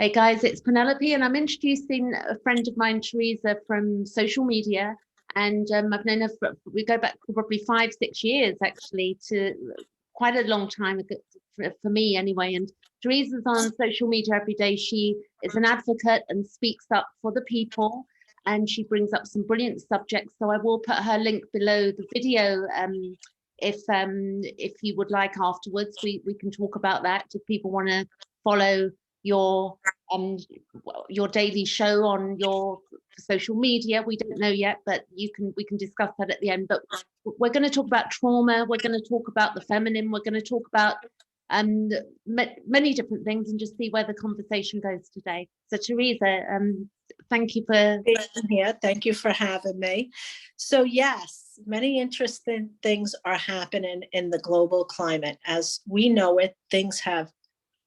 Hey guys, it's Penelope, and I'm introducing a friend of mine, Theresa, from social media. And I've known her we go back probably 5-6 years, actually, to quite a long time ago, for me anyway. And Theresa's on social media every day. She is an advocate and speaks up for the people, and she brings up some brilliant subjects. So I will put her link below the video. If you would like afterwards, we can talk about that if people want to follow your daily show on your social media. We don't know yet, but we can discuss that at the end. But we're going to talk about trauma, we're going to talk about the feminine, we're going to talk about many different things, and just see where the conversation goes today. So Theresa, thank you for being here. Thank you for having me. So yes, many interesting things are happening in the global climate. As we know it, things have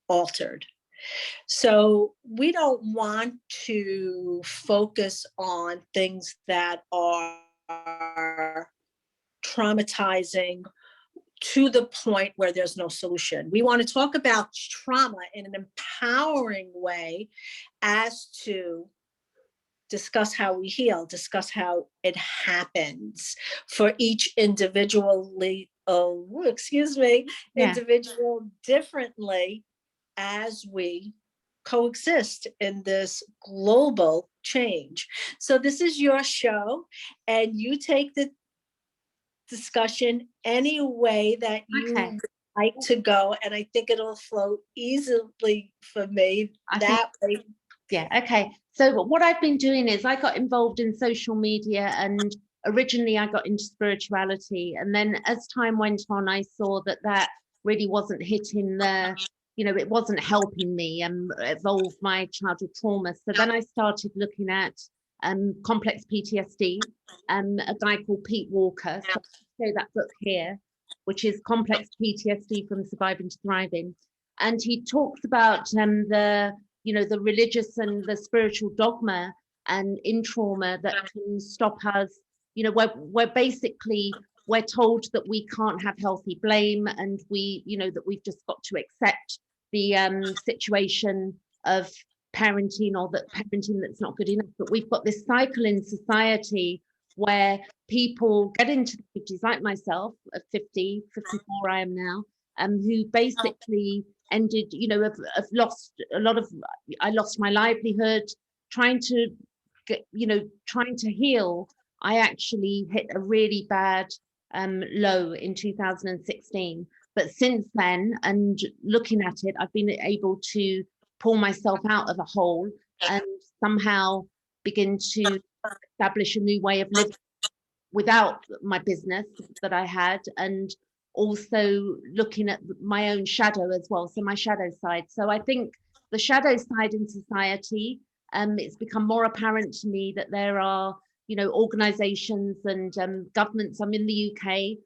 altered. So we don't want to focus on things that are traumatizing to the point where there's no solution. We want to talk about trauma in an empowering way, as to discuss how we heal, discuss how it happens for each individually, individual differently, as we coexist in this global change. So this is your show, and you take the discussion any way that you would like to go, and I think it'll flow easily for me way. Yeah, okay. So what I've been doing is I got involved in social media, and originally I got into spirituality, and then as time went on, I saw that really wasn't hitting the, it wasn't helping me evolve my childhood trauma. So then I started looking at complex PTSD, a guy called Pete Walkers. So I'll show that book here, which is Complex PTSD from Surviving to Thriving. And he talks about the religious and the spiritual dogma and in trauma that can stop us, we're told that we can't have healthy blame, and that we've just got to accept the situation of parenting, or that parenting that's not good enough. But we've got this cycle in society where people get into the 50s, like myself, at 54 I am now, who basically ended, I've lost a lot of, I lost my livelihood trying to get, trying to heal. I actually hit a really bad low in 2016. But since then, and looking at it, I've been able to pull myself out of a hole and somehow begin to establish a new way of living without my business that I had, and also looking at my own shadow as well. So my shadow side. So I think the shadow side in society, it's become more apparent to me that there are, organizations and governments. I'm in the UK.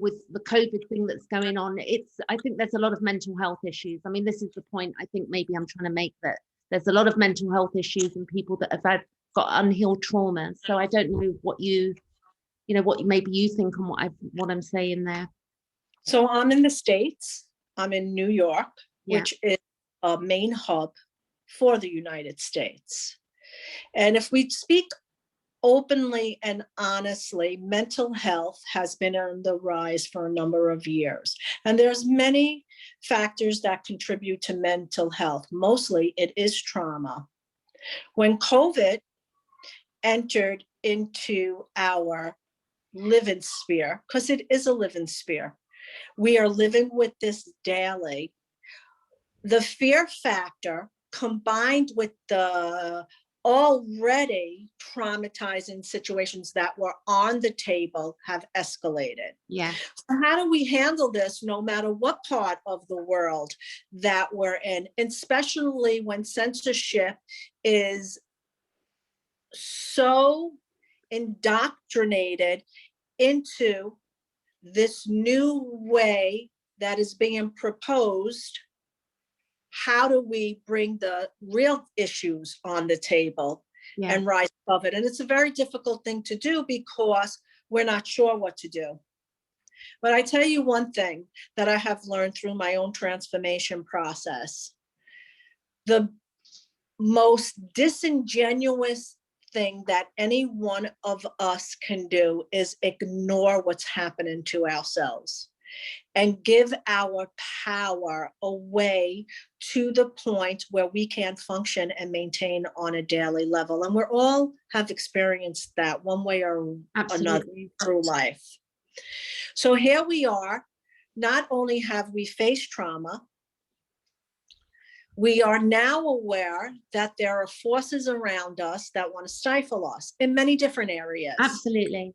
With the COVID thing that's going on, I think there's a lot of mental health issues. I mean, this is the point I think maybe I'm trying to make, that there's a lot of mental health issues and people that have got unhealed trauma. So I don't know what what maybe you think on what I'm saying there. So I'm in the States. I'm in New York, which is a main hub for the United States. And if we speak openly and honestly, mental health has been on the rise for a number of years. And there's many factors that contribute to mental health. Mostly it is trauma. When COVID entered into our living sphere, because it is a living sphere, we are living with this daily. The fear factor combined with the already traumatizing situations that were on the table have escalated. Yeah. So how do we handle this no matter what part of the world that we're in, especially when censorship is so indoctrinated into this new way that is being proposed? How do we bring the real issues on the table and rise above it? And it's a very difficult thing to do because we're not sure what to do. But I tell you one thing that I have learned through my own transformation process. the most disingenuous thing that any one of us can do is ignore what's happening to ourselves and give our power away to the point where we can function and maintain on a daily level. And we're all have experienced that one way or another through life. So here we are. Not only have we faced trauma, we are now aware that there are forces around us that want to stifle us in many different areas. Absolutely.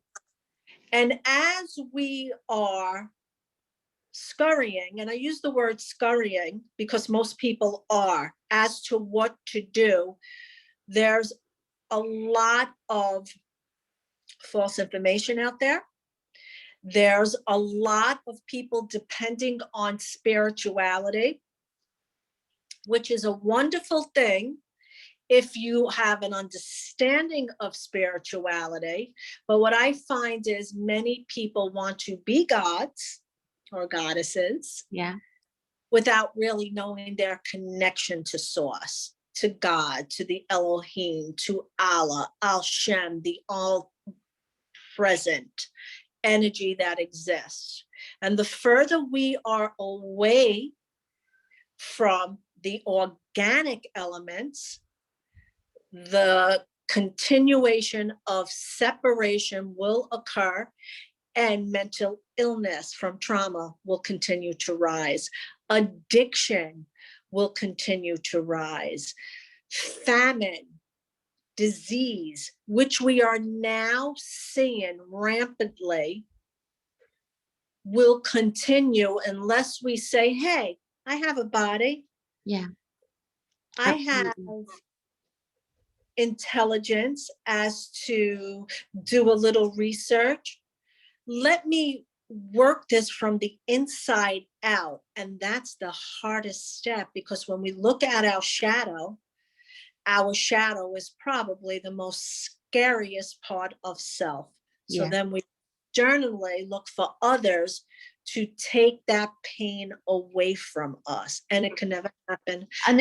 And as we are scurrying, and I use the word scurrying because most people are, as to what to do, there's a lot of false information out there. There's a lot of people depending on spirituality, which is a wonderful thing if you have an understanding of spirituality. But what I find is many people want to be gods or goddesses, without really knowing their connection to source, to God, to the Elohim, to Allah, Al-Shem, the all-present energy that exists. And the further we are away from the organic elements, the continuation of separation will occur, and mental illness from trauma will continue to rise. Addiction will continue to rise. Famine, disease, which we are now seeing rampantly, will continue unless we say, hey, I have a body. Yeah. I have intelligence as to do a little research. Let me work this from the inside out. And that's the hardest step, because when we look at our shadow is probably the most scariest part of self. So then we externally look for others to take that pain away from us. And it can never happen. And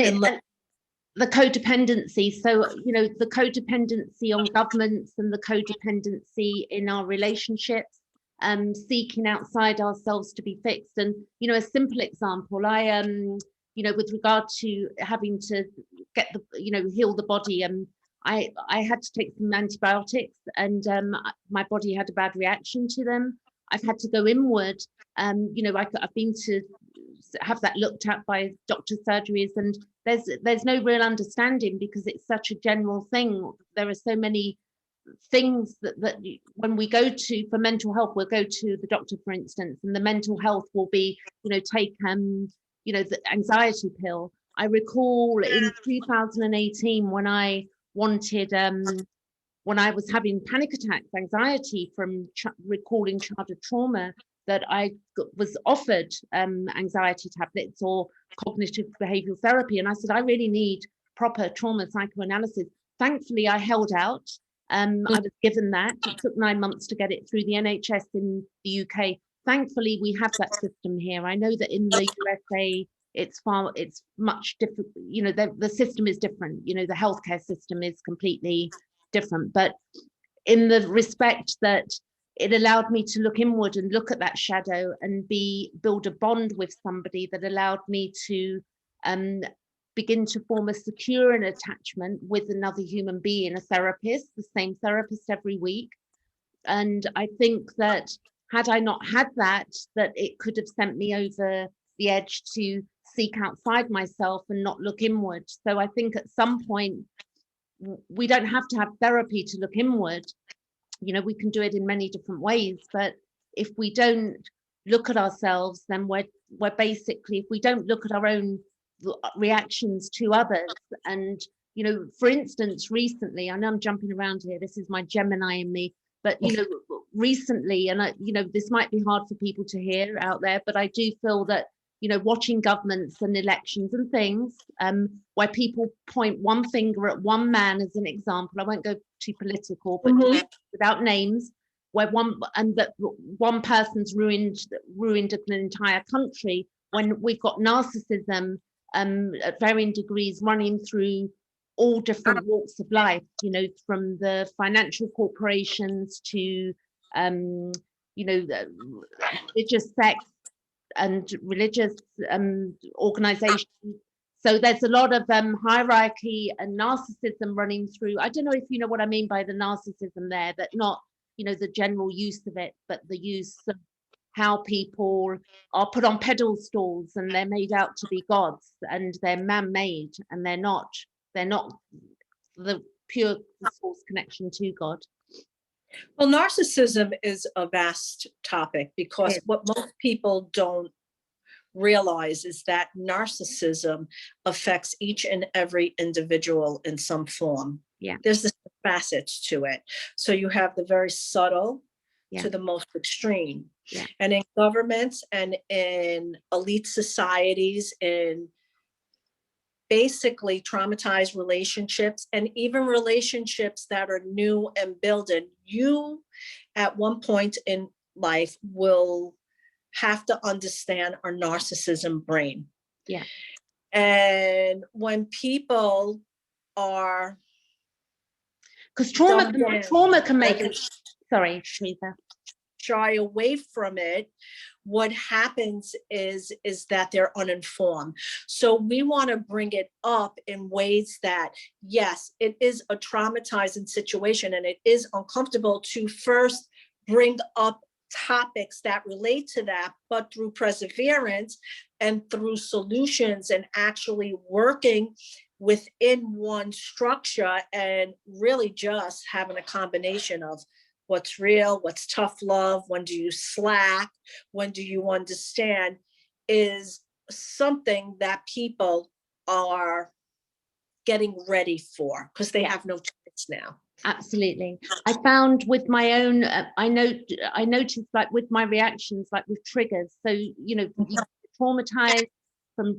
the codependency. So, the codependency on governments and the codependency in our relationships, seeking outside ourselves to be fixed. And, a simple example, I, with regard to having to get heal the body, I had to take some antibiotics, and my body had a bad reaction to them. I've had to go inward. I've been to have that looked at by doctor surgeries, and there's no real understanding because it's such a general thing. There are so many things that when we go to for mental health, we'll go to the doctor, for instance, and the mental health will be, take the anxiety pill. I recall in 2018 when I wanted when I was having panic attacks, anxiety from recalling childhood trauma, that I was offered anxiety tablets or cognitive behavioral therapy. And I said, I really need proper trauma psychoanalysis. Thankfully, I held out. I was given that. It took 9 months to get it through the NHS in the UK. Thankfully, we have that system here. I know that in the USA, it's much different. The system is different. The healthcare system is completely different. But in the respect that it allowed me to look inward and look at that shadow and build a bond with somebody that allowed me to begin to form a secure attachment with another human being, a therapist, the same therapist every week. And I think that had I not had that it could have sent me over the edge to seek outside myself and not look inward. So I think at some point, we don't have to have therapy to look inward. We can do it in many different ways, but if we don't look at ourselves, then we're basically, if we don't look at our own reactions to others, and for instance, recently, I know I'm jumping around here, this is my Gemini in me, but recently, and this might be hard for people to hear out there, but I do feel that watching governments and elections and things, where people point one finger at one man as an example, I won't go too political, but without names, where one person's ruined an entire country, when we've got narcissism at varying degrees, running through all different walks of life, you know, from the financial corporations to, you know, religious sects and religious organizations. So there's a lot of hierarchy and narcissism running through. I don't know if you know what I mean by the narcissism there, but not, you know, the general use of it, but the use of how people are put on pedestals and they're made out to be gods, and they're man-made, and they're not the pure source connection to God. Well, narcissism is a vast topic, because what most people don't realize is that narcissism affects each and every individual in some form. Yeah. There's this facets to it. So you have the very subtle to the most extreme. Yeah. And in governments and in elite societies, in basically traumatized relationships, and even relationships that are new and building, you at one point in life will have to understand our narcissism brain. Yeah. And when people are, because trauma can make it, sorry, Theresa, shy away from it, what happens is that they're uninformed. So we want to bring it up in ways that, yes, it is a traumatizing situation, and it is uncomfortable to first bring up topics that relate to that, but through perseverance and through solutions and actually working within one structure, and really just having a combination of what's real, what's tough love, when do you slack, when do you understand, is something that people are getting ready for, because they have no choice now. Absolutely. I found with my own, I noticed, like with my reactions, like with triggers. So, you know, you get traumatized from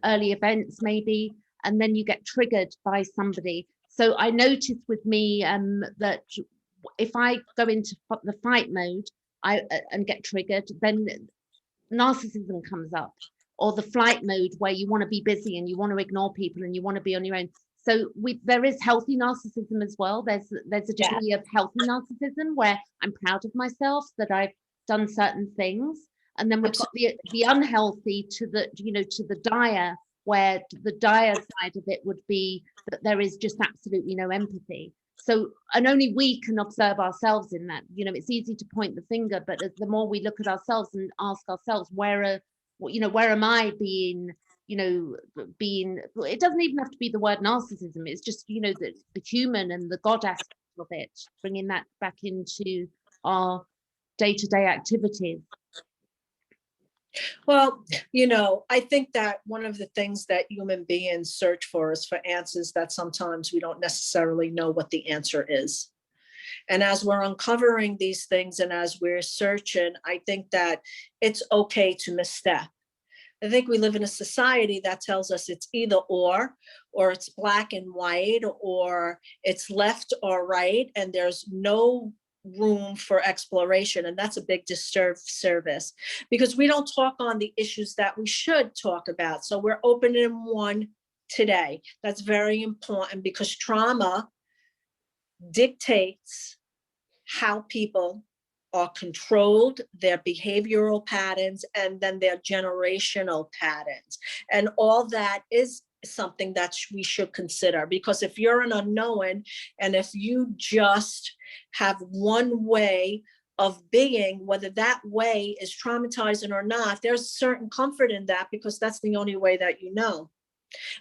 early events maybe, and then you get triggered by somebody. So I noticed with me that if I go into the fight mode and get triggered, then narcissism comes up, or the flight mode where you want to be busy and you want to ignore people and you want to be on your own. So there is healthy narcissism as well. There's a degree of healthy narcissism where I'm proud of myself that I've done certain things, and then we've got the unhealthy to the dire, where the dire side of it would be that there is just absolutely no empathy. So, and only we can observe ourselves in that. You know, it's easy to point the finger, but the more we look at ourselves and ask ourselves, where am I being, it doesn't even have to be the word narcissism. It's just, the human and the God aspect of it, bringing that back into our day-to-day activities. Well, I think that one of the things that human beings search for is for answers that sometimes we don't necessarily know what the answer is. And as we're uncovering these things and as we're searching, I think that it's okay to misstep. I think we live in a society that tells us it's either or it's black and white, or it's left or right, and there's no room for exploration. And that's a big disservice, because we don't talk on the issues that we should talk about. So we're opening one today. That's very important, because trauma dictates how people are controlled, their behavioral patterns, and then their generational patterns. And all that is something that we should consider, because if you're an unknown, and if you just have one way of being, whether that way is traumatizing or not, there's certain comfort in that, because that's the only way that you know.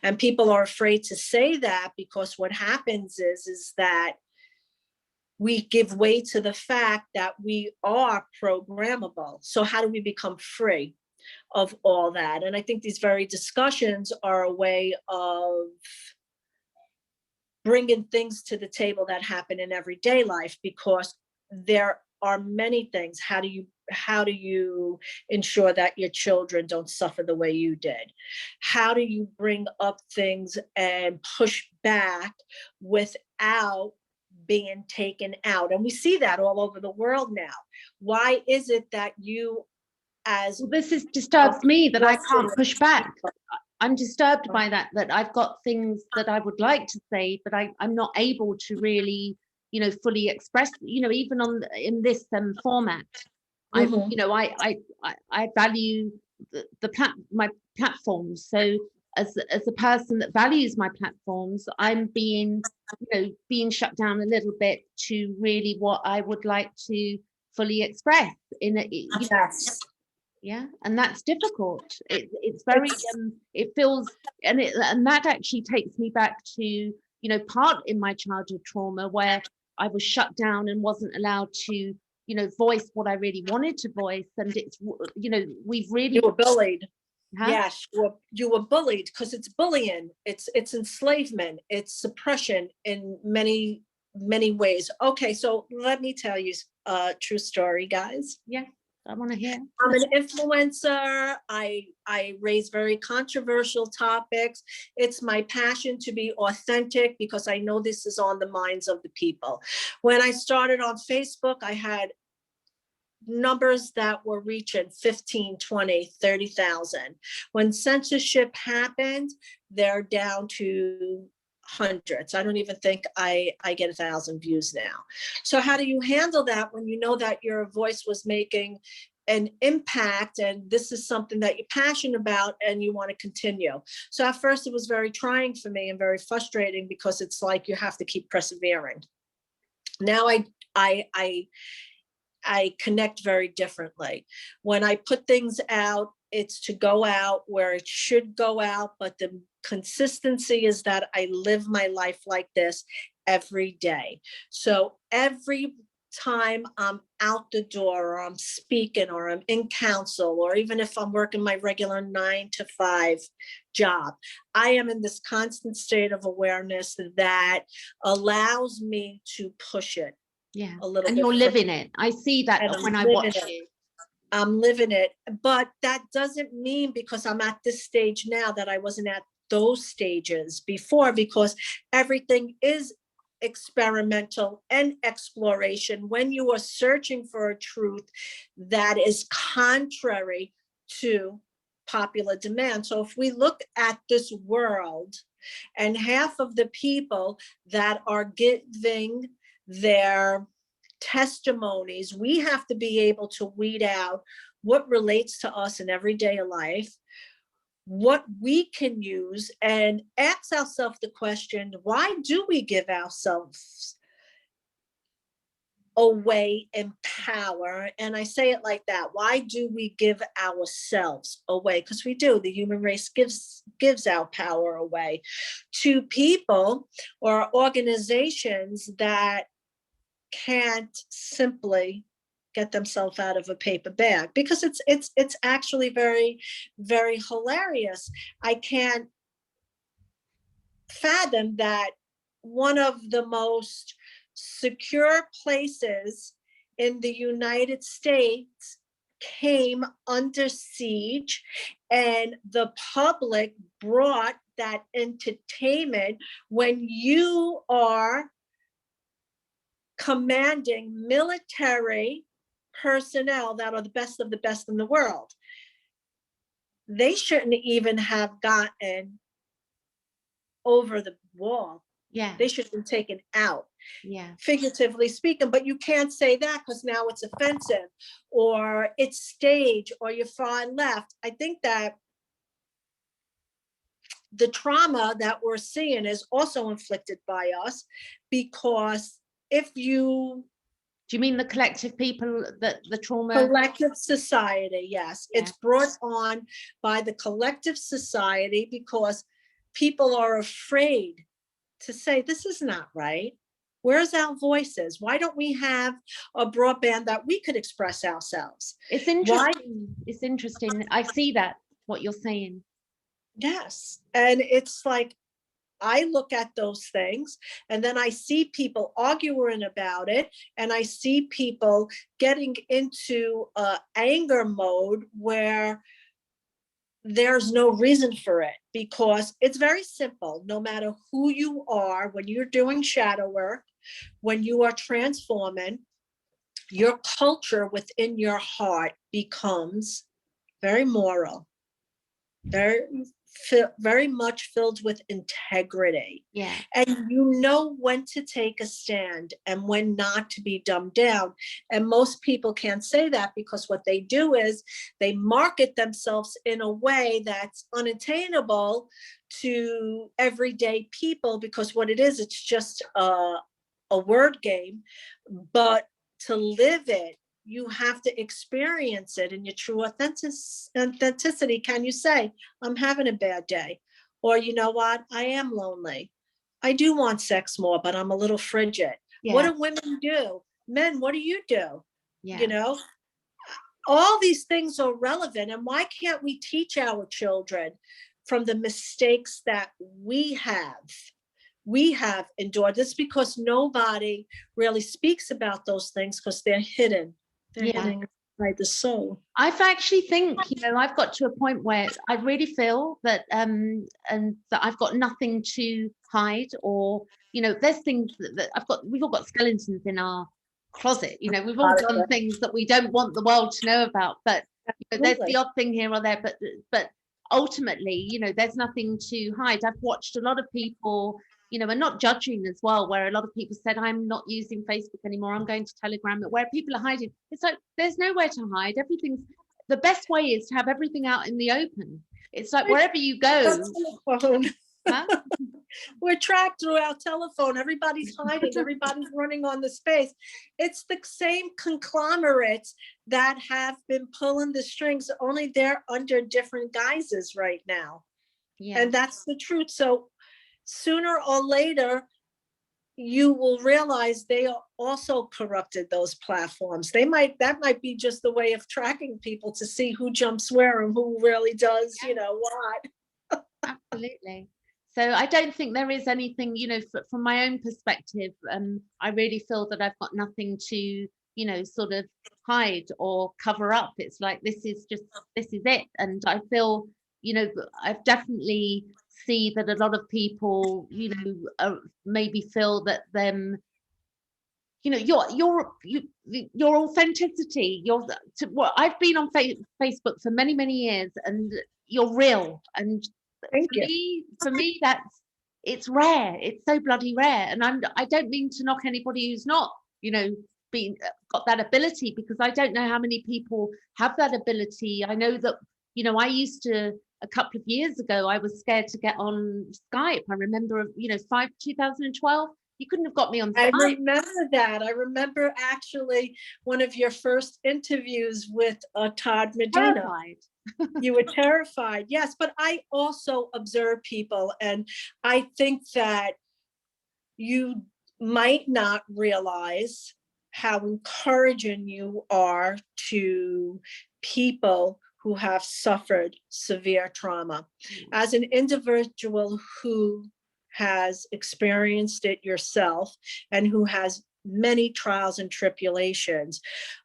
And people are afraid to say that, because what happens is that we give way to the fact that we are programmable. So how do we become free of all that? And I think these very discussions are a way of bringing things to the table that happen in everyday life, because there are many things. How do you ensure that your children don't suffer the way you did? How do you bring up things and push back without being taken out? And we see that all over the world now. Why is it that you as Well, this disturbs me that I can't push back. I'm disturbed by that I've got things that I would like to say, but I'm not able to really, fully express, even in this format. I value my platforms. So as a person that values my platforms, I'm being shut down a little bit to really what I would like to fully express in a, Yes. yeah, and that's difficult. It's very it feels, and that actually takes me back to part in my childhood trauma where I was shut down and wasn't allowed to voice what I really wanted to voice. And it's we've really, you were bullied. huh? Yes, you were bullied, because it's bullying, it's enslavement, it's suppression in many ways. Okay, so let me tell you a true story, guys. Yeah, I want to hear. I'm an influencer. I raise very controversial topics. It's my passion to be authentic, because I know this is on the minds of the people. When I started on Facebook, I had numbers that were reaching 15, 20, 30,000. When censorship happened, they're down to hundreds. I don't even think I get 1,000 views now. So how do you handle that when you know that your voice was making an impact, and this is something that you're passionate about and you want to continue? So at first it was very trying for me and very frustrating, because it's like you have to keep persevering. Now I connect very differently. When I put things out, it's to go out where it should go out, but the consistency is that I live my life like this every day. So every time I'm out the door, or I'm speaking, or I'm in counsel, or even if I'm working my regular 9-to-5 job, I am in this constant state of awareness that allows me to push it. Yeah, A little and bit you're further. living it. I see that when I watch you. I'm living it, but that doesn't mean because I'm at this stage now that I wasn't at those stages before, because everything is experimental and exploration when you are searching for a truth that is contrary to popular demand. So if we look at this world, and half of the people that are giving their testimonies, we have to be able to weed out what relates to us in everyday life, what we can use, and ask ourselves the question, why do we give ourselves away in power? And I say it like that. Why do we give ourselves away? Because we do. The human race gives our power away to people or organizations that can't simply get themselves out of a paper bag, because it's actually very, very hilarious. I can't fathom that one of the most secure places in the United States came under siege, and the public brought that entertainment when you are commanding military personnel that are the best of the best in the world. They shouldn't even have gotten over the wall. Yeah, They should have been taken out. yeah, Figuratively speaking, but you can't say that because now it's offensive, or it's stage, or you're far left. I think that the trauma that we're seeing is also inflicted by us, because if you do you mean the collective people, that the trauma? Collective society, yes. Yeah. It's brought on by the collective society because people are afraid to say, this is not right. Where's our voices? Why don't we have a broadband that we could express ourselves? It's interesting. It's interesting. I see that, what you're saying. Yes. And it's like, I look at those things and then I see people arguing about it, and I see people getting into anger mode where there's no reason for it, because it's very simple. No matter who you are, when you're doing shadow work, when you are transforming, your culture within your heart becomes very moral, very much filled with integrity. Yeah. And you know when to take a stand and when not to be dumbed down. And most people can't say that, because what they do is they market themselves in a way that's unattainable to everyday people, because what it is, it's just a word game. But to live it, you have to experience it in your true authenticity. Can you say, I'm having a bad day? Or, you know what, I am lonely. I do want sex more, but I'm a little frigid. Yeah. What do women do? Men, what do you do? Yeah. You know, all these things are relevant. And why can't we teach our children from the mistakes that we have endured? This because nobody really speaks about those things, because they're hidden. They're hidden inside the soul. I've actually think, I've got to a point where I really feel that and that I've got nothing to hide, or there's things that we've all got skeletons in our closet. We've all done things that we don't want the world to know about, but there's the odd thing here or there, but ultimately, there's nothing to hide. I've watched a lot of people, and not judging as well, where a lot of people said, I'm not using Facebook anymore, I'm going to Telegram, where people are hiding. It's like, there's nowhere to hide. The best way is to have everything out in the open. It's like wherever you go. Huh? We're tracked through our telephone. Everybody's hiding. Everybody's running on the space. It's the same conglomerates that have been pulling the strings, only they're under different guises right now. Yeah. And that's the truth. So sooner or later, you will realize they are also corrupted those platforms. That might be just the way of tracking people to see who jumps where and who really does, what. Absolutely. So I don't think there is anything, from my own perspective, I really feel that I've got nothing to, sort of hide or cover up. It's like, this is it. And I feel, I've definitely see that a lot of people, maybe feel that your authenticity, I've been on Facebook for many, many years, and you're real. And for me, it's rare. It's so bloody rare. And I don't mean to knock anybody who's not, got that ability, because I don't know how many people have that ability. I know that, I used to, a couple of years ago, I was scared to get on Skype. I remember, 2012, you couldn't have got me on Skype. I remember that. I remember actually one of your first interviews with Todd Medina. Terrified. You were terrified. Yes, but I also observe people, and I think that you might not realize how encouraging you are to people who have suffered severe trauma. As an individual who has experienced it yourself and who has many trials and tribulations,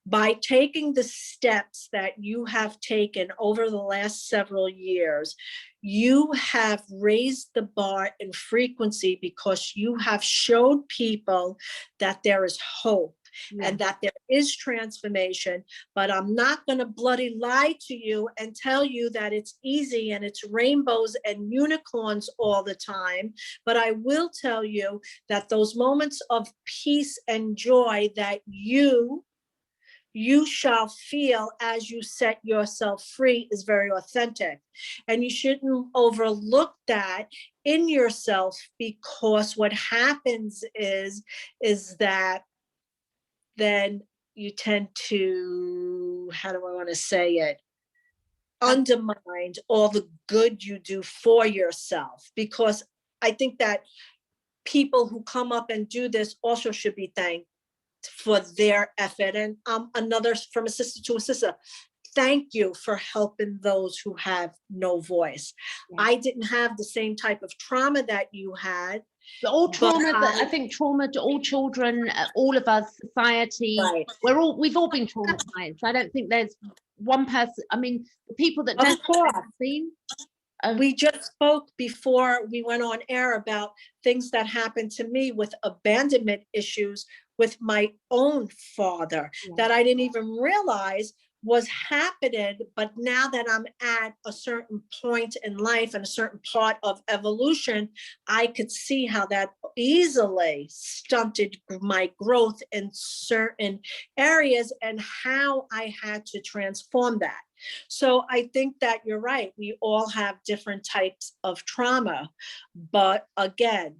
by taking the steps that you have taken over the last several years, you have raised the bar in frequency, because you have showed people that there is hope. Yeah. And that there is transformation. But I'm not going to bloody lie to you and tell you that it's easy and it's rainbows and unicorns all the time. But I will tell you that those moments of peace and joy that you shall feel as you set yourself free is very authentic. And you shouldn't overlook that in yourself, because what happens is that then you tend to, how do I want to say it, undermine all the good you do for yourself. Because I think that people who come up and do this also should be thanked for their effort. And another, from a sister to a sister, thank you for helping those who have no voice. Yeah. I didn't have the same type of trauma that you had. All trauma, I think trauma to all children, all of us, society, right. We've all been traumatized. I don't think there's one person, I mean, the people that don't have been. We just spoke before we went on air about things that happened to me with abandonment issues with my own father, that I didn't even realize was happening, but now that I'm at a certain point in life and a certain part of evolution, I could see how that easily stunted my growth in certain areas and how I had to transform that. So I think that you're right. We all have different types of trauma, but again,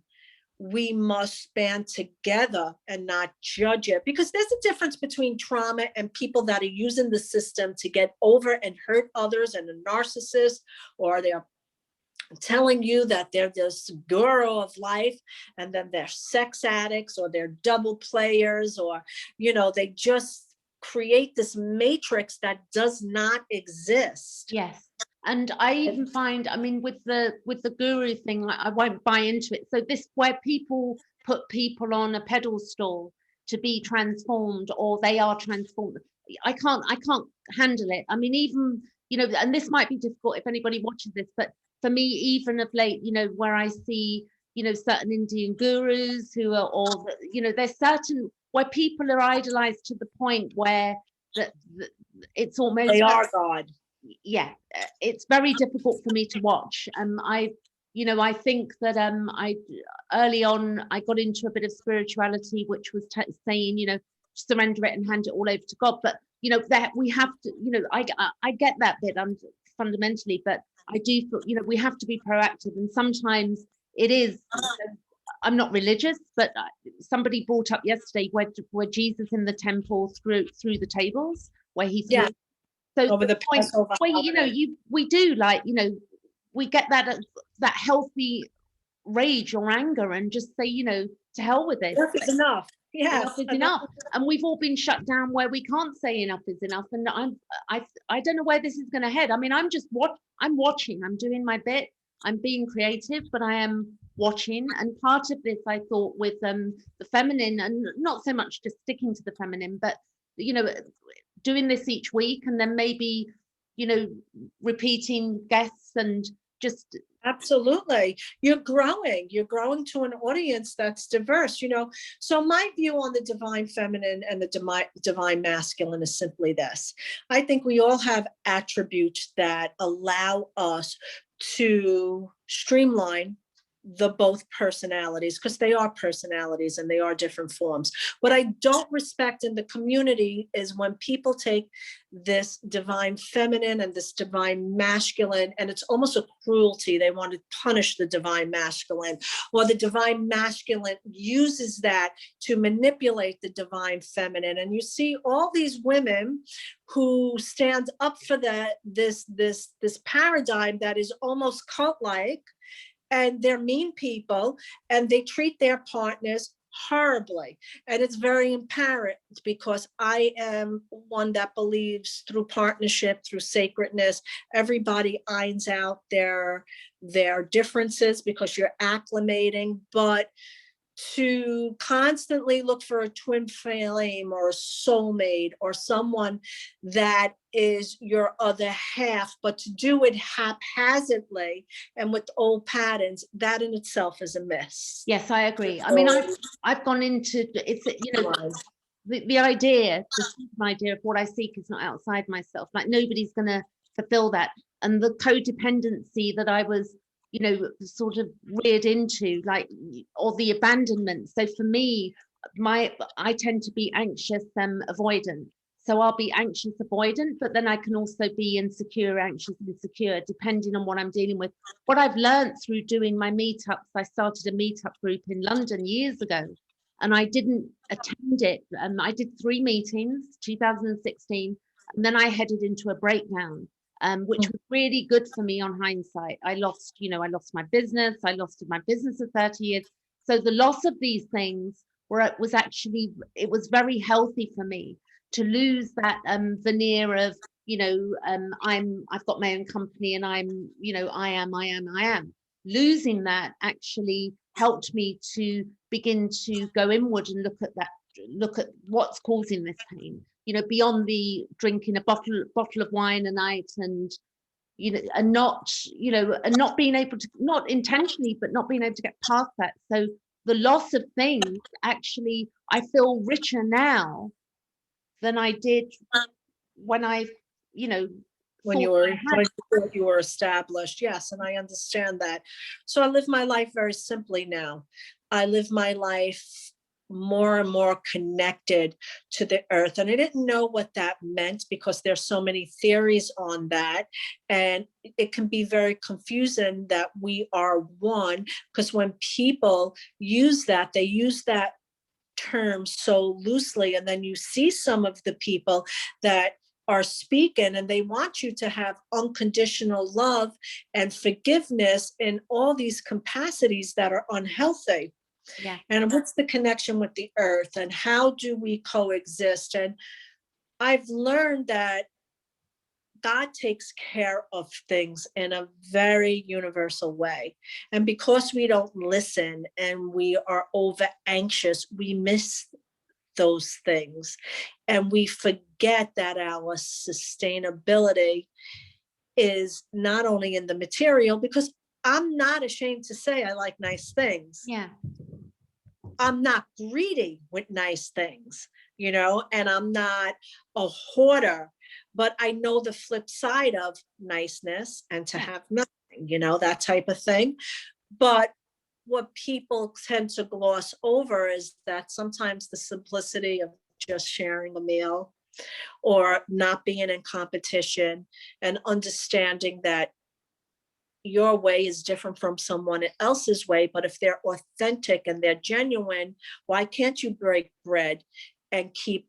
we must band together and not judge it, because there's a difference between trauma and people that are using the system to get over and hurt others, and a narcissist, or they're telling you that they're this guru of life, and then they're sex addicts, or they're double players, or, you know, they just create this matrix that does not exist. Yes. And I even find, I mean, with the guru thing, I won't buy into it. So this, where people put people on a pedestal to be transformed, or they are transformed, I can't handle it. I mean, even, you know, and this might be difficult if anybody watches this, but for me, even of late, you know, where I see, you know, certain Indian gurus who are, or, you know, there's certain where people are idolized to the point where that it's almost, they are God. Yeah, it's very difficult for me to watch. I think that I early on I got into a bit of spirituality, which was saying, you know, surrender it and hand it all over to God. But you know that we have to, you know, I get that bit fundamentally, but I do feel, you know, we have to be proactive, and sometimes it is. I'm not religious, but somebody brought up yesterday where Jesus in the temple threw the tables, where he threw. Yeah. So Over the point where, you know, we do, like, you know, we get that healthy rage or anger and just say, you know, to hell with this. Enough is enough. Yes, enough is enough. And we've all been shut down where we can't say enough is enough. And I don't know where this is going to head. I mean, I'm watching. I'm doing my bit. I'm being creative, but I am watching. And part of this, I thought, with the feminine, and not so much just sticking to the feminine, but, you know, doing this each week, and then maybe, you know, repeating guests, and just absolutely, you're growing to an audience that's diverse, you know. So my view on the divine feminine and the divine masculine is simply this: I think we all have attributes that allow us to streamline the both personalities, because they are personalities and they are different forms. What I don't respect in the community is when people take this divine feminine and this divine masculine, and it's almost a cruelty. They want to punish the divine masculine, or the divine masculine uses that to manipulate the divine feminine. And you see all these women who stand up for this paradigm that is almost cult-like, and they're mean people, and they treat their partners horribly. And it's very apparent, because I am one that believes through partnership, through sacredness, everybody irons out their differences, because you're acclimating. But to constantly look for a twin flame or a soulmate or someone that is your other half, but to do it haphazardly and with old patterns, that in itself is a miss. Yes, I agree. I mean, I've gone into, it's, you know, the idea of what I seek is not outside myself. Like, nobody's going to fulfill that. And the codependency that I was, you know, sort of reared into, like, or the abandonment. So for me, I tend to be anxious and avoidant. So I'll be anxious avoidant, but then I can also be insecure, anxious, insecure, depending on what I'm dealing with. What I've learned through doing my meetups, I started a meetup group in London years ago, and I didn't attend it. I did 3 meetings, 2016, and then I headed into a breakdown. Which was really good for me on hindsight. I lost my business. I lost my business of 30 years. So the loss of these things was very healthy for me to lose that veneer of, you know, I've got my own company, and I'm, you know, I am. Losing that actually helped me to begin to go inward and look at what's causing this pain. You know, beyond the drinking a bottle of wine a night, and, you know, and not, you know, and not being able to, not intentionally, but not being able to get past that. So the loss of things, actually, I feel richer now than I did when I, you know, when you thought you were established. Yes, and I understand that. So I live my life very simply now. I live my life more and more connected to the earth. And I didn't know what that meant because there's so many theories on that. And it can be very confusing that we are one, because when people use that, they use that term so loosely. And then you see some of the people that are speaking and they want you to have unconditional love and forgiveness in all these capacities that are unhealthy. Yeah. And what's the connection with the earth and how do we coexist? And I've learned that God takes care of things in a very universal way. And because we don't listen and we are over anxious, we miss those things. And we forget that our sustainability is not only in the material, because I'm not ashamed to say I like nice things. Yeah. I'm not greedy with nice things, you know, and I'm not a hoarder, but I know the flip side of niceness and to have nothing, you know, that type of thing. But what people tend to gloss over is that sometimes the simplicity of just sharing a meal or not being in competition and understanding that your way is different from someone else's way, but if they're authentic and they're genuine, why can't you break bread and keep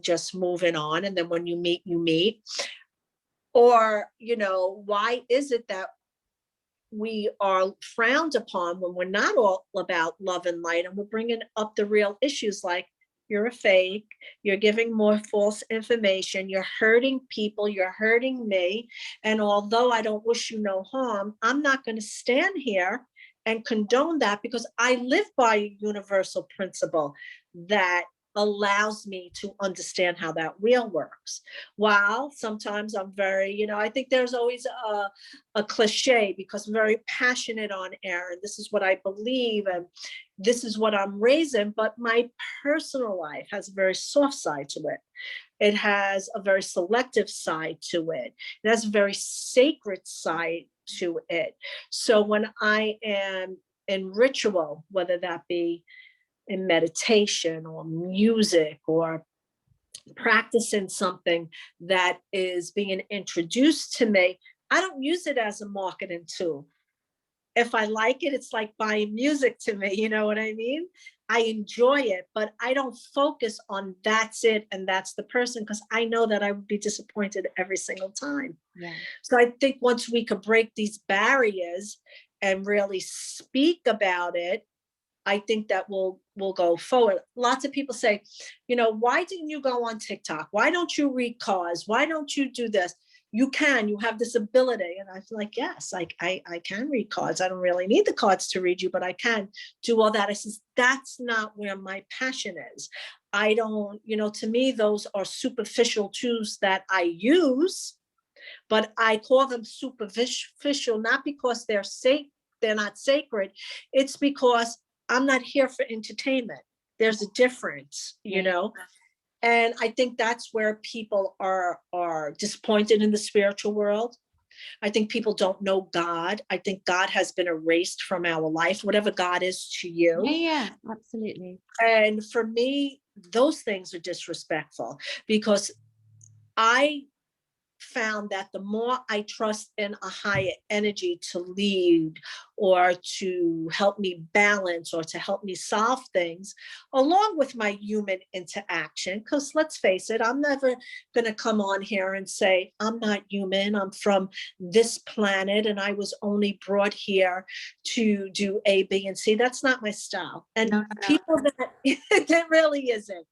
just moving on? And then when you meet, you meet. Or, you know, why is it that we are frowned upon when we're not all about love and light, and we're bringing up the real issues like you're a fake, you're giving more false information, you're hurting people, you're hurting me. And although I don't wish you no harm, I'm not going to stand here and condone that, because I live by a universal principle that allows me to understand how that wheel works. While sometimes I'm very, you know, I think there's always a cliche because I'm very passionate on air and this is what I believe and this is what I'm raising, but my personal life has a very soft side to it. It has a very selective side to it. It has a very sacred side to it. So when I am in ritual, whether that be in meditation or music or practicing something that is being introduced to me, I don't use it as a marketing tool. If I like it, it's like buying music to me, you know what I mean? I enjoy it, but I don't focus on that's it and that's the person, because I know that I would be disappointed every single time. Yeah. So I think once we could break these barriers and really speak about it, I think that will go forward. Lots of people say, you know, why didn't you go on TikTok? Why don't you read cards? Why don't you do this? You have this ability. And I feel like, yes, I can read cards. I don't really need the cards to read you, but I can do all that. I says, that's not where my passion is. I don't, you know, to me, those are superficial tools that I use, but I call them superficial, not because they're not sacred. It's because I'm not here for entertainment. There's a difference, you know? And I think that's where people are disappointed in the spiritual world. I think people don't know God. I think God has been erased from our life, whatever God is to you. Yeah, absolutely. And for me, those things are disrespectful, because I found that the more I trust in a higher energy to lead or to help me balance or to help me solve things, along with my human interaction, because let's face it, I'm never going to come on here and say, I'm not human, I'm from this planet and I was only brought here to do A, B, and C. That's not my style. And people that really isn't.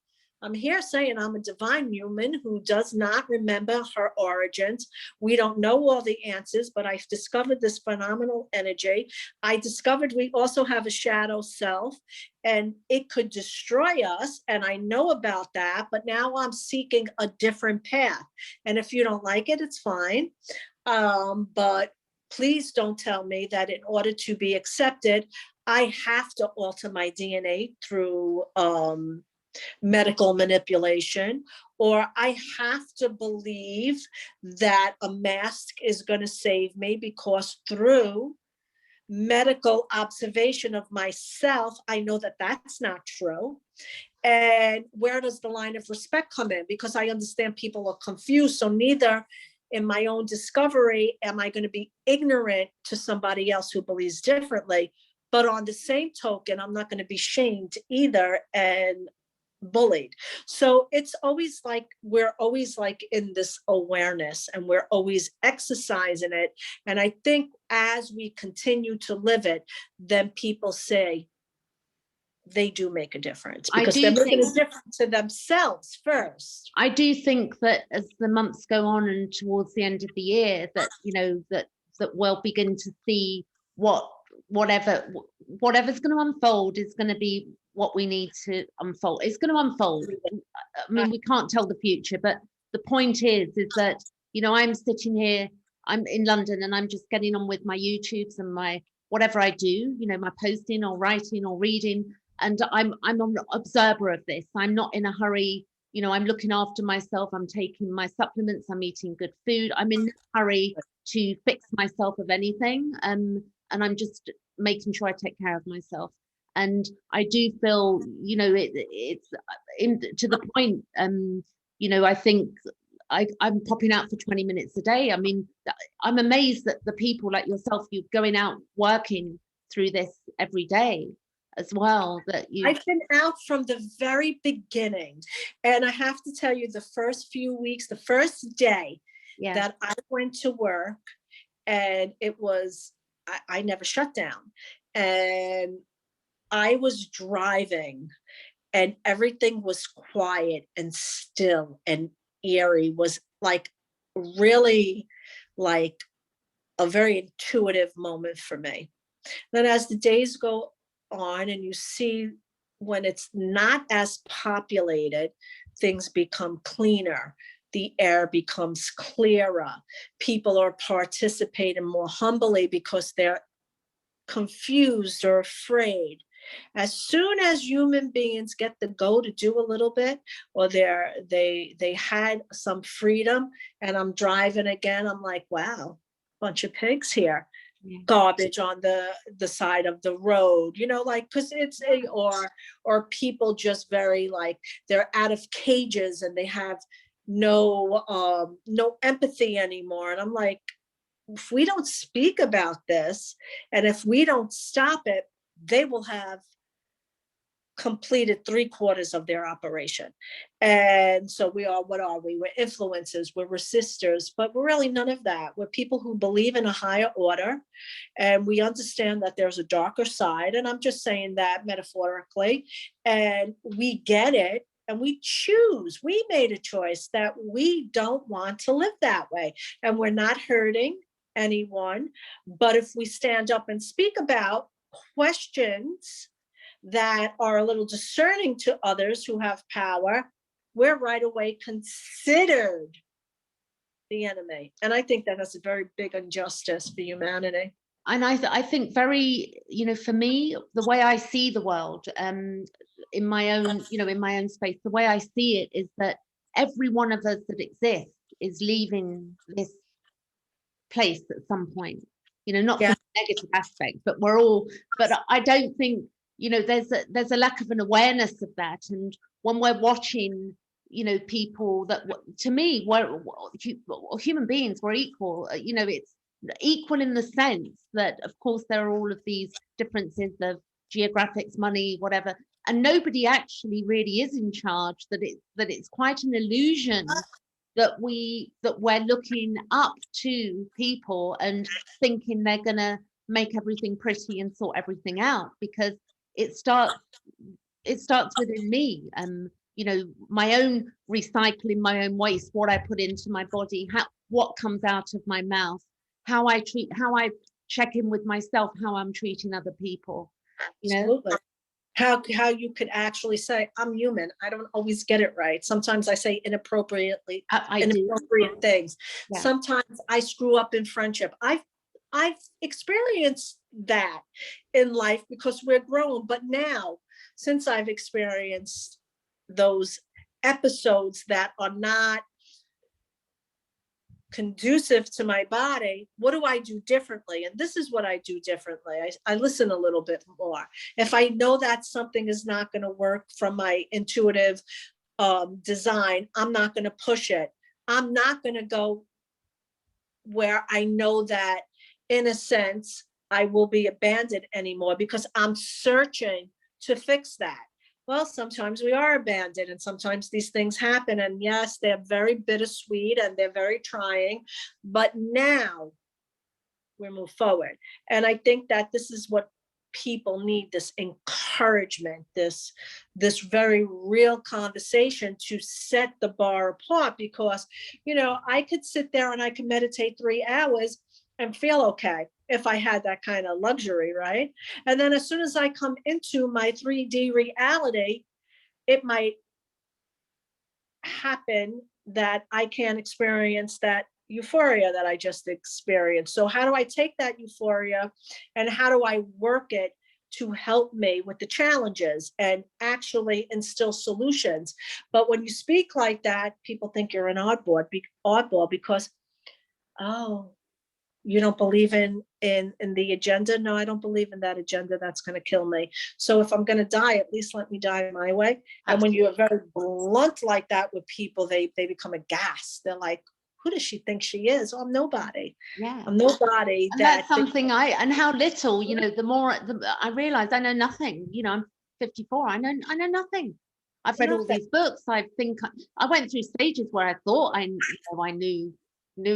I'm here saying I'm a divine human who does not remember her origins. We don't know all the answers, but I've discovered this phenomenal energy. I discovered we also have a shadow self and it could destroy us. And I know about that, but now I'm seeking a different path. And if you don't like it, it's fine. But please don't tell me that in order to be accepted, I have to alter my DNA through medical manipulation, or I have to believe that a mask is going to save me because through medical observation of myself, I know that that's not true. And where does the line of respect come in? Because I understand people are confused. So neither in my own discovery am I going to be ignorant to somebody else who believes differently. But on the same token, I'm not going to be shamed either and bullied. So it's always like, we're always like in this awareness and we're always exercising it. And I think as we continue to live it, then people say they do make a difference because they're making a difference to themselves first. I do think that as the months go on and towards the end of the year, that, you know, that we'll begin to see whatever's going to unfold is going to be what we need to unfold. It's going to unfold. I mean, we can't tell the future, but the point is that, you know, I'm sitting here, I'm in London and I'm just getting on with my YouTubes and my whatever I do, you know, my posting or writing or reading. And I'm an observer of this. I'm not in a hurry. You know, I'm looking after myself. I'm taking my supplements. I'm eating good food. I'm in a hurry to fix myself of anything. And I'm just making sure I take care of myself. And I do feel, you know, it's to the point, you know, I think I'm popping out for 20 minutes a day. I mean, I'm amazed that the people like yourself, you're going out working through this every day as well. That I've been out from the very beginning. And I have to tell you, the first few weeks, the first day that I went to work, and it was, I never shut down. And I was driving and everything was quiet and still and eerie, was like really like a very intuitive moment for me. Then as the days go on and you see when it's not as populated, things become cleaner. The air becomes clearer. People are participating more humbly because they're confused or afraid. As soon as human beings get the go to do a little bit, or they had some freedom, and I'm driving again, I'm like, wow, bunch of pigs here. Garbage on the side of the road, you know, like, because it's or people just very like, they're out of cages and they have no empathy anymore. And I'm like, if we don't speak about this and if we don't stop it, they will have completed 3/4 of their operation. And so we are, what are we? We're influencers, we're resistors, but we're really none of that. We're people who believe in a higher order, and we understand that there's a darker side. And I'm just saying that metaphorically, and we get it. And we choose, we made a choice that we don't want to live that way. And we're not hurting anyone. But if we stand up and speak about questions that are a little discerning to others who have power, we're right away considered the enemy. And I think that that's a very big injustice for humanity. And I think very, you know, for me, the way I see the world, in my own, you know, in my own space, the way I see it is that every one of us that exists is leaving this place at some point, you know, not from a negative aspect, but we're all, but I don't think, you know, there's a lack of an awareness of that. And when we're watching, you know, people that, to me, we're human beings, we're equal, you know, it's equal in the sense that, of course, there are all of these differences of geographics, money, whatever, and nobody actually really is in charge, that it's quite an illusion that we're looking up to people and thinking they're gonna make everything pretty and sort everything out, because it starts within me. You know, my own recycling, my own waste, what I put into my body, what comes out of my mouth, how I check in with myself, how I'm treating other people, you know. Absolutely. How you could actually say, I'm human. I don't always get it right. Sometimes I say inappropriate things. Yeah. Sometimes I screw up in friendship. I've experienced that in life because we're grown. But now, since I've experienced those episodes that are not conducive to my body, what do I do differently? And this is what I do differently. I listen a little bit more. If I know that something is not going to work from my intuitive design, I'm not going to push it. I'm not going to go where I know that, in a sense, I will be abandoned anymore, because I'm searching to fix that. Well, sometimes we are abandoned, and sometimes these things happen. And yes, they're very bittersweet and they're very trying, but now we move forward. And I think that this is what people need, this encouragement, this very real conversation to set the bar apart. Because, you know, I could sit there and I could meditate 3 hours and feel okay if I had that kind of luxury, right? And then as soon as I come into my 3D reality, it might happen that I can't experience that euphoria that I just experienced. So how do I take that euphoria and how do I work it to help me with the challenges and actually instill solutions? But when you speak like that, people think you're an oddball because, oh, you don't believe in the agenda? No, I don't believe in that agenda. That's going to kill me. So if I'm going to die, at least let me die my way. And when you're very blunt like that with people, they become aghast. They're like, who does she think she is? Oh, I'm nobody. Yeah, I'm nobody. and that's something and how little, you know, the more I realize I know nothing. You know, I'm 54. I know nothing. I've read all these books. I think I went through stages where I thought I knew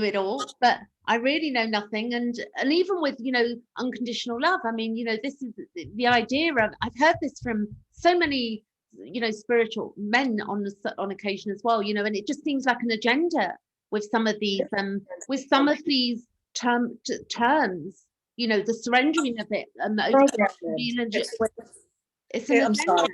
it all, but I really know nothing. And even with, you know, unconditional love, I mean, you know, this is the idea of, I've heard this from so many, you know, spiritual men on occasion as well, you know, and it just seems like an agenda with some of these terms, you know, the surrendering of it, it's an agenda.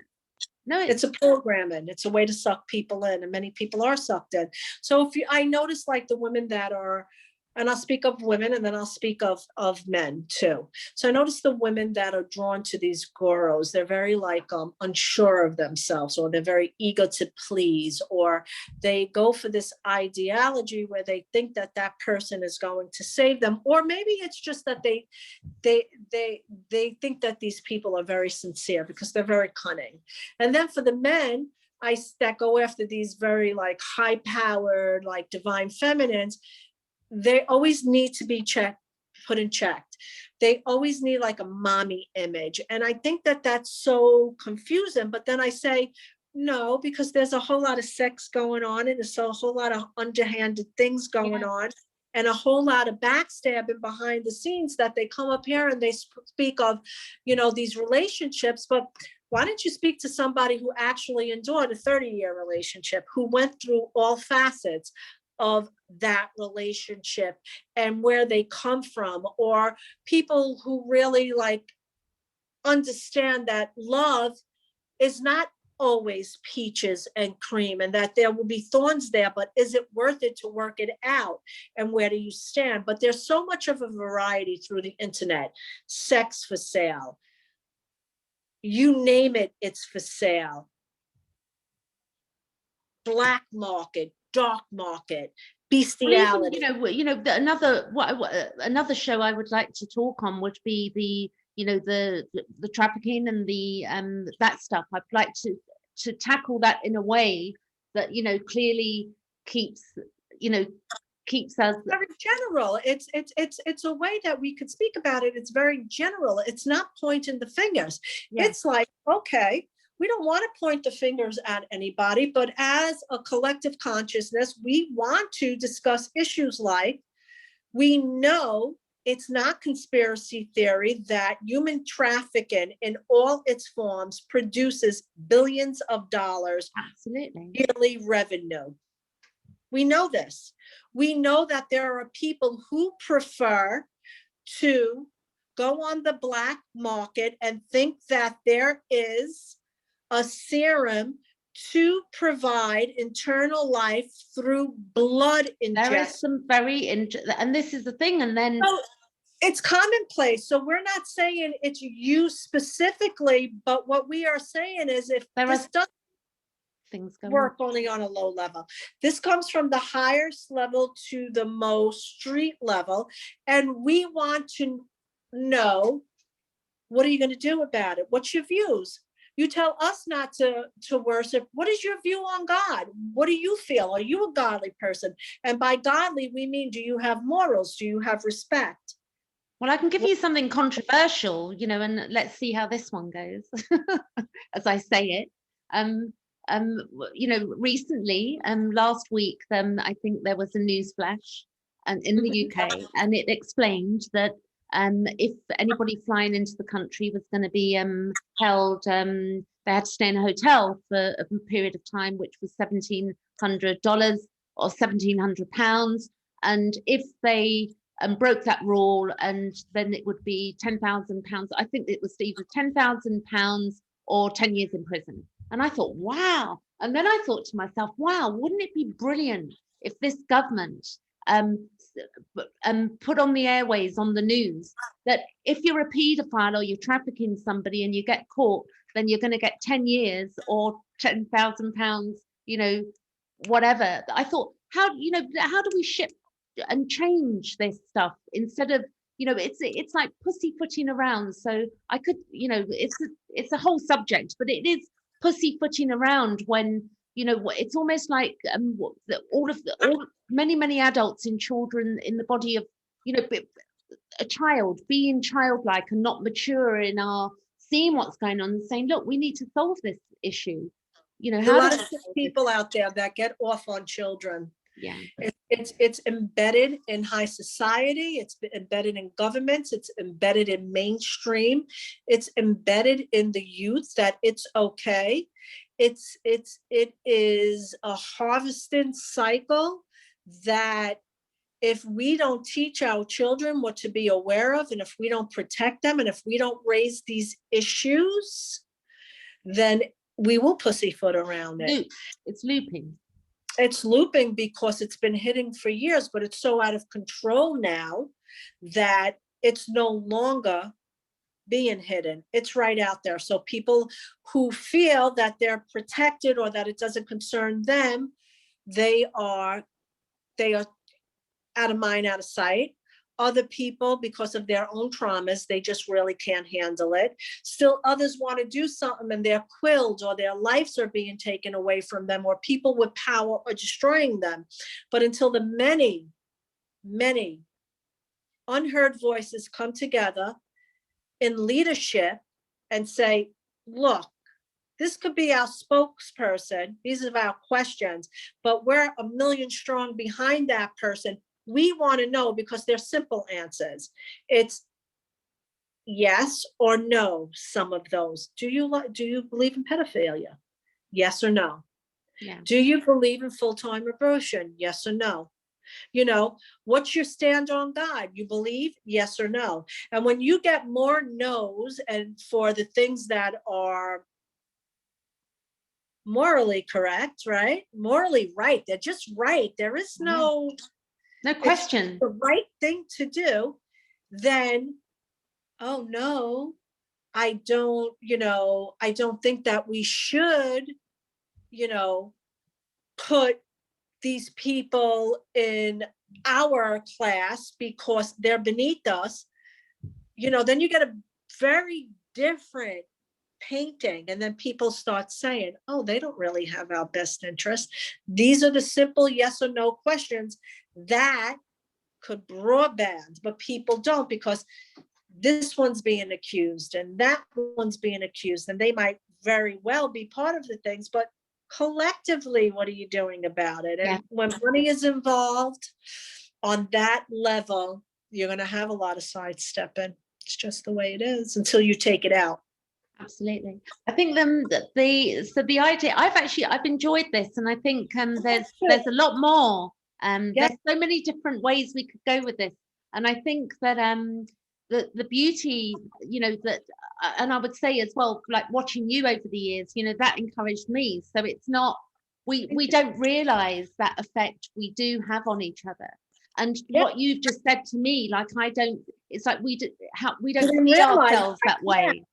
No, it's a programming. It's a way to suck people in, and many people are sucked in. So I notice, like, the women that are, and I'll speak of women and then I'll speak of men too. So I notice the women that are drawn to these gurus, they're very like unsure of themselves, or they're very eager to please, or they go for this ideology where they think that that person is going to save them. Or maybe it's just that they think that these people are very sincere because they're very cunning. And then for the men, that go after these very like high powered, like divine feminines, they always need to be put in check. They always need like a mommy image. And I think that that's so confusing. But then I say, no, because there's a whole lot of sex going on, and there's a whole lot of underhanded things going on, and a whole lot of backstabbing behind the scenes, that they come up here and they speak of, you know, these relationships. But why don't you speak to somebody who actually endured a 30-year relationship, who went through all facets of that relationship and where they come from, or people who really like understand that love is not always peaches and cream, and that there will be thorns there, but is it worth it to work it out? And where do you stand? But there's so much of a variety through the internet. Sex for sale, you name it, it's for sale. Black market, dark market, bestiality. Well, even, you know, another show I would like to talk on would be the trafficking and the that stuff. I'd like to tackle that in a way that, you know, clearly keeps us very general. It's a way that we could speak about it. It's very general. It's not pointing the fingers. It's like, okay, we don't want to point the fingers at anybody, but as a collective consciousness, we want to discuss issues like, we know it's not conspiracy theory that human trafficking in all its forms produces billions of dollars yearly revenue. We know this. We know that there are people who prefer to go on the black market and think that there is a serum to provide internal life through blood injection. There is some and this is the thing, and then so it's commonplace. So we're not saying it's you specifically, but what we are saying is, if this doesn't things go work only on a low level. This comes from the highest level to the most street level. And we want to know, what are you going to do about it? What's your views? You tell us not to worship. What is your view on God? What do you feel? Are you a godly person? And by godly, we mean, do you have morals? Do you have respect? Well, I can give you something controversial, you know, and let's see how this one goes, as I say it. You know, recently, last week, I think there was a newsflash in the UK, and it explained that if anybody flying into the country was going to be held, they had to stay in a hotel for a period of time, which was $1,700 or £1,700. And if they broke that rule, and then it would be £10,000. I think it was either £10,000 or 10 years in prison. And I thought, wow. And then I thought to myself, wow, wouldn't it be brilliant if this government put on the airways, on the news, that if you're a paedophile or you're trafficking somebody and you get caught, then you're going to get 10 years or £10,000, you know, whatever. I thought, how do we shift and change this stuff instead of, you know, it's like pussyfooting around. So I could, you know, it's a whole subject, but it is pussyfooting around when, you know, it's almost like many adults and children in the body of, you know, a child being childlike and not mature in our seeing what's going on and saying, look, we need to solve this issue. You know, how a lot of people out there that get off on children. Yeah, it's embedded in high society. It's embedded in governments. It's embedded in mainstream. It's embedded in the youth that it's okay. It is a harvesting cycle that if we don't teach our children what to be aware of, and if we don't protect them, and if we don't raise these issues, then we will pussyfoot around it. It's looping. It's looping because it's been hitting for years, but it's so out of control now that it's no longer being hidden. It's right out there. So people who feel that they're protected or that it doesn't concern them, they are out of mind, out of sight. Other people, because of their own traumas, they just really can't handle it. Still others want to do something and they're quilled, or their lives are being taken away from them, or people with power are destroying them. But until the many unheard voices come together in leadership and say, look, this could be our spokesperson. These are our questions, but we're a million strong behind that person. We want to know, because they're simple answers. It's yes or no, some of those. Do you believe in pedophilia? Yes or no? Yeah. Do you believe in full-time abortion? Yes or no? You know, what's your stand on God? You believe? Yes or no? And when you get more no's, and for the things that are morally correct, right? Morally right. They're just right. There is no question. The right thing to do, then, oh no, I don't think that we should, you know, put these people in our class because they're beneath us. You know, then you get a very different painting, and then people start saying, oh, they don't really have our best interest. These are the simple yes or no questions that could broadband, but people don't, because this one's being accused and that one's being accused, and they might very well be part of the things, but collectively, what are you doing about it? And when money is involved on that level, you're going to have a lot of sidestepping. It's just the way it is until you take it out. Absolutely. I think the idea, I've enjoyed this, and I think there's a lot more. There's so many different ways we could go with this, and I think that the beauty, you know, that and I would say as well, like watching you over the years, you know, that encouraged me. So it's not, we don't realize that effect we do have on each other. And what you've just said to me, like, it's like we don't see ourselves that way.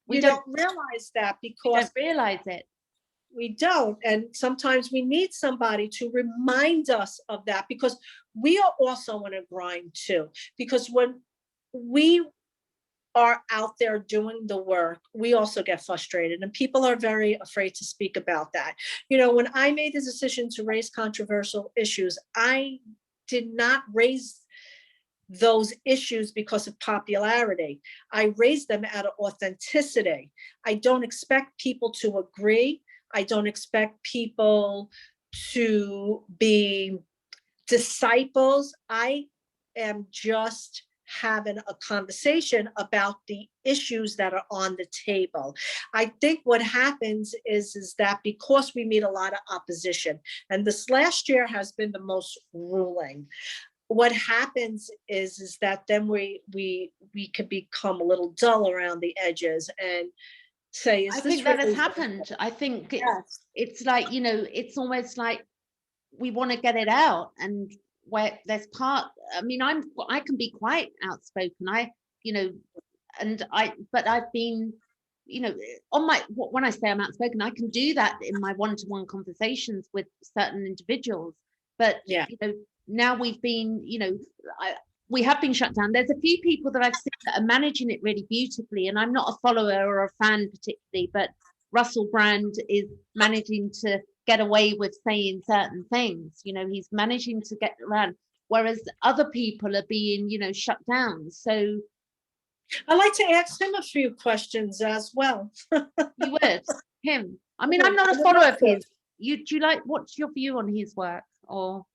We don't realize that, because we don't realize it. We don't. And sometimes we need somebody to remind us of that, because we are also on a grind too. Because when we are out there doing the work, we also get frustrated, and people are very afraid to speak about that. You know, when I made the decision to raise controversial issues, I did not raise those issues because of popularity. I raised them out of authenticity. I don't expect people to agree. I don't expect people to be disciples. I am just having a conversation about the issues that are on the table. I think what happens is that because we meet a lot of opposition, and this last year has been the most grueling, what happens is that then we could become a little dull around the edges and say, is I this think that has really happened. I think Yes. it's like, you know, it's almost like we want to get it out, and where there's part, I mean, I can be quite outspoken. You know, but I've been, you know, on my, when I say I'm outspoken, I can do that in my one-to-one conversations with certain individuals. But, Yeah. you know, now we've been, you know, we have been shut down. There's a few people that I've seen that are managing it really beautifully, and I'm not a follower or a fan particularly, but Russell Brand is managing to get away with saying certain things. You know, he's managing to get around, whereas other people are being, you know, shut down. So I'd like to ask him a few questions as well. you would, him. I mean, I'm not a follower of his. Do you like, what's your view on his work? Or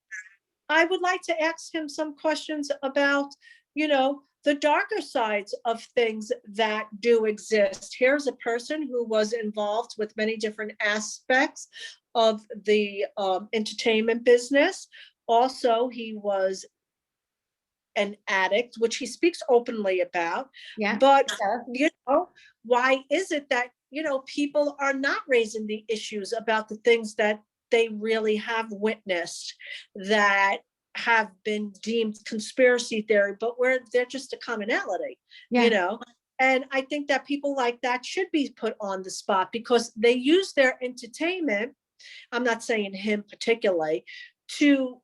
I would like to ask him some questions about, you know, the darker sides of things that do exist. Here's a person who was involved with many different aspects of the entertainment business. Also, he was an addict, which he speaks openly about. yeah, But, you know, why is it that, you know, people are not raising the issues about the things that they really have witnessed that have been deemed conspiracy theory, but where they're just a commonality, yeah. you know? And I think that people like that should be put on the spot, because they use their entertainment, I'm not saying him particularly, to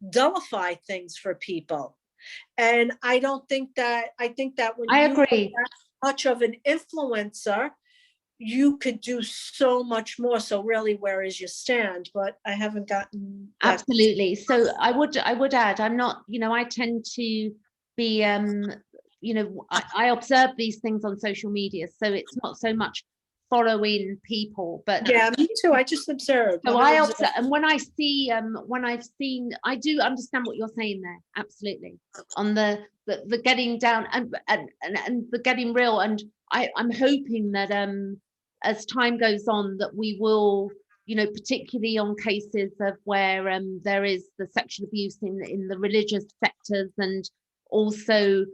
dullify things for people. And I don't think that, I think that when I you are agree. that much of an influencer, you could do so much more. So really, where is your stand? But I haven't gotten that. Absolutely. So I would add, I'm not, you know, I tend to be, you know, I observe these things on social media, so it's not so much following people, but Yeah, me too. I just observed. so I observe, and when I see, when I've seen, I do understand what you're saying there, absolutely, on the getting down and the getting real, and I'm hoping that as time goes on that we will, you know, particularly on cases of where there is the sexual abuse in the religious sectors, and also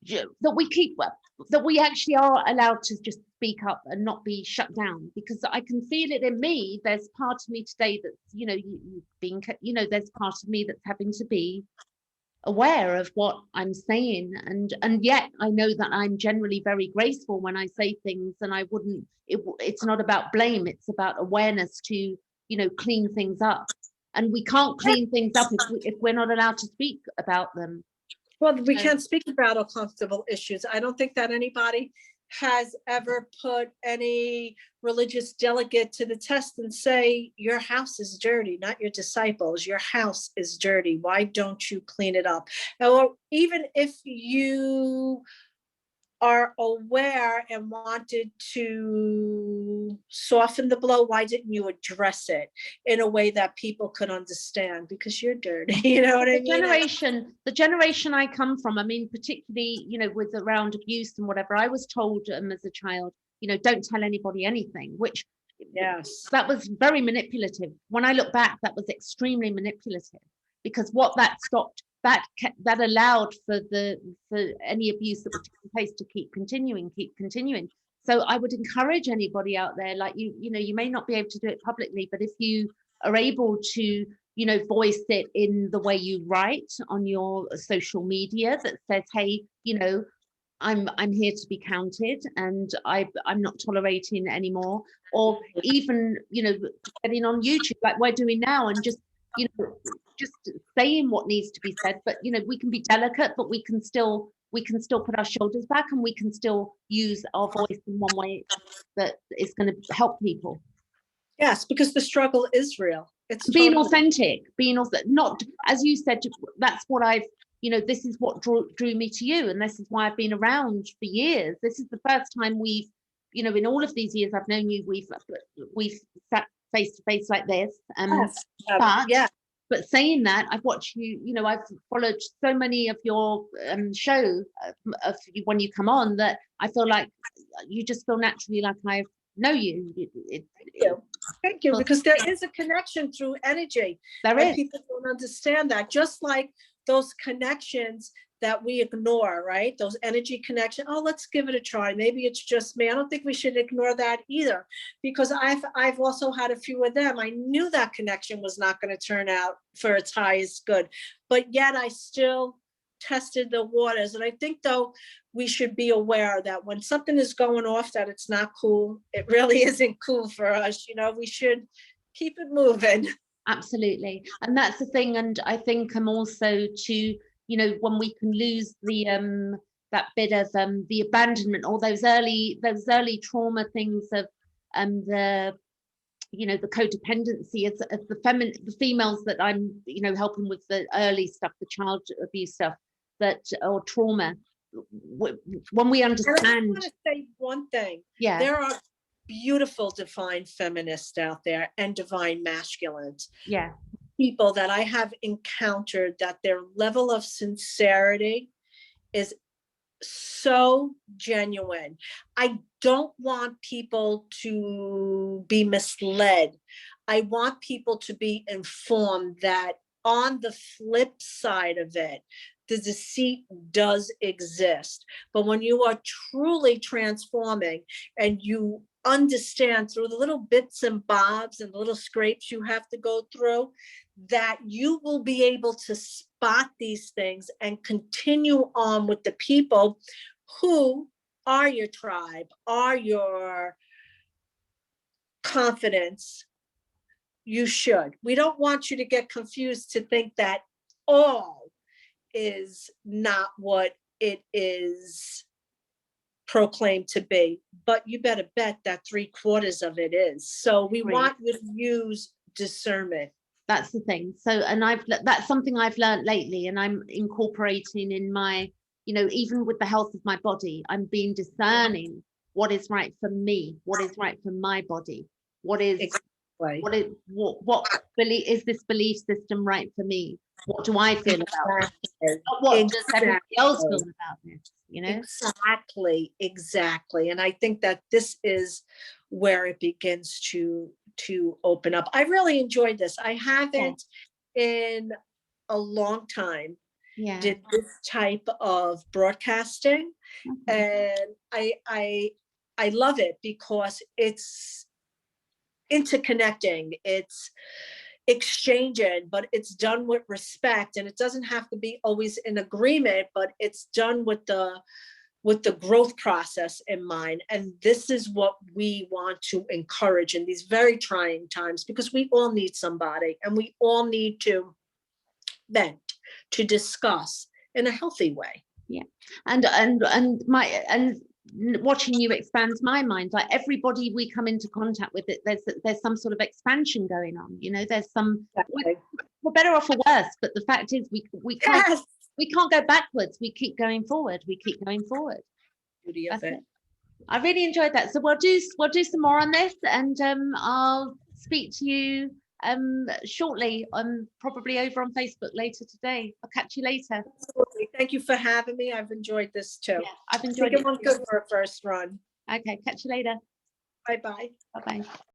that we actually are allowed to just speak up and not be shut down, because I can feel it in me. There's part of me today that's, you know, you know, there's part of me that's having to be aware of what I'm saying, and yet I know that I'm generally very graceful when I say things, and I wouldn't, it's not about blame, it's about awareness to, you know, clean things up, and we can't clean things up if we're not allowed to speak about them. Well, we can't speak about uncomfortable issues. I don't think that anybody has ever put any religious delegate to the test and say, your house is dirty, not your disciples. Your house is dirty. Why don't you clean it up? Or even if you are aware and wanted to soften the blow, why didn't you address it in a way that people could understand? Because you're dirty, you know what I mean? The generation I come from, I mean, particularly, you know, with around abuse and whatever, I was told as a child, you know, don't tell anybody anything, which, yes, that was very manipulative. When I look back, that was extremely manipulative, because what that stopped, that allowed for any abuse that was taking place to keep continuing. So I would encourage anybody out there, like you know, you may not be able to do it publicly, but if you are able to, you know, voice it in the way you write on your social media that says, hey, you know, I'm here to be counted, and I'm not tolerating anymore. Or even, you know, getting on YouTube like we're doing now, and just, you know, just saying what needs to be said. But, you know, we can be delicate, but we can still put our shoulders back, and we can still use our voice in one way that is going to help people. Yes, because the struggle is real. It's being totally authentic, not, as you said, that's what I've, you know, this is what drew me to you, and this is why I've been around for years. This is the first time we've, you know, in all of these years I've known you, we've sat face to face like this. yes. But saying that, I've watched you, you know, I've followed so many of your show of when you come on, that I feel like you just feel naturally like I know you. Thank you, because there is a connection through energy. There is. People don't understand that. Just like those connections that we ignore, right? Those energy connections. Oh, let's give it a try. Maybe it's just me. I don't think we should ignore that either, because I've also had a few of them. I knew that connection was not going to turn out for its highest good, but yet I still tested the waters. And I think, though, we should be aware that when something is going off, that it's not cool. It really isn't cool for us. You know, we should keep it moving. Absolutely. And that's the thing. And I think I'm also to, you know, when we can lose the that bit of the abandonment, or those early trauma things of the, you know, the codependency as the females that I'm, you know, helping with the early stuff, the child abuse stuff, that, or trauma. When we understand. I want to say one thing. Yeah. There are beautiful divine feminists out there, and divine masculines. Yeah. People that I have encountered, that their level of sincerity is so genuine. I don't want people to be misled. I want people to be informed that on the flip side of it, the deceit does exist. But when you are truly transforming, and you understand through the little bits and bobs and the little scrapes you have to go through, that you will be able to spot these things and continue on with the people who are your tribe, are your confidence. You should. We don't want you to get confused to think that all is not what it is proclaimed to be, but you better bet that 3/4 of it is. So we want you to use discernment. That's the thing. So, and that's something I've learned lately, and I'm incorporating in my, you know, even with the health of my body, I'm being discerning what is right for me, what is right for my body, what is what belief is this belief system right for me? What do I feel about it? What does everybody else feel about this? You know? Exactly. And I think that this is where it begins to open up. I really enjoyed this. I haven't in a long time did this type of broadcasting. And I love it, because it's interconnecting, it's exchanging, but it's done with respect. And it doesn't have to be always in agreement, but it's done with the growth process in mind. And this is what we want to encourage in these very trying times, because we all need somebody, and we all need to vent, to discuss in a healthy way. Yeah. And watching you expands my mind. Like everybody we come into contact with, it there's some sort of expansion going on. You know, there's some we're better off or worse, but the fact is we can't go backwards. We keep going forward. Beauty of it. I really enjoyed that. So we'll do some more on this, and I'll speak to you shortly. I'm probably over on Facebook later today. I'll catch you later. Absolutely. Thank you for having me. I've enjoyed this too. Yeah, I've enjoyed it. It went good for a first run. Okay, catch you later. Bye-bye. Bye-bye.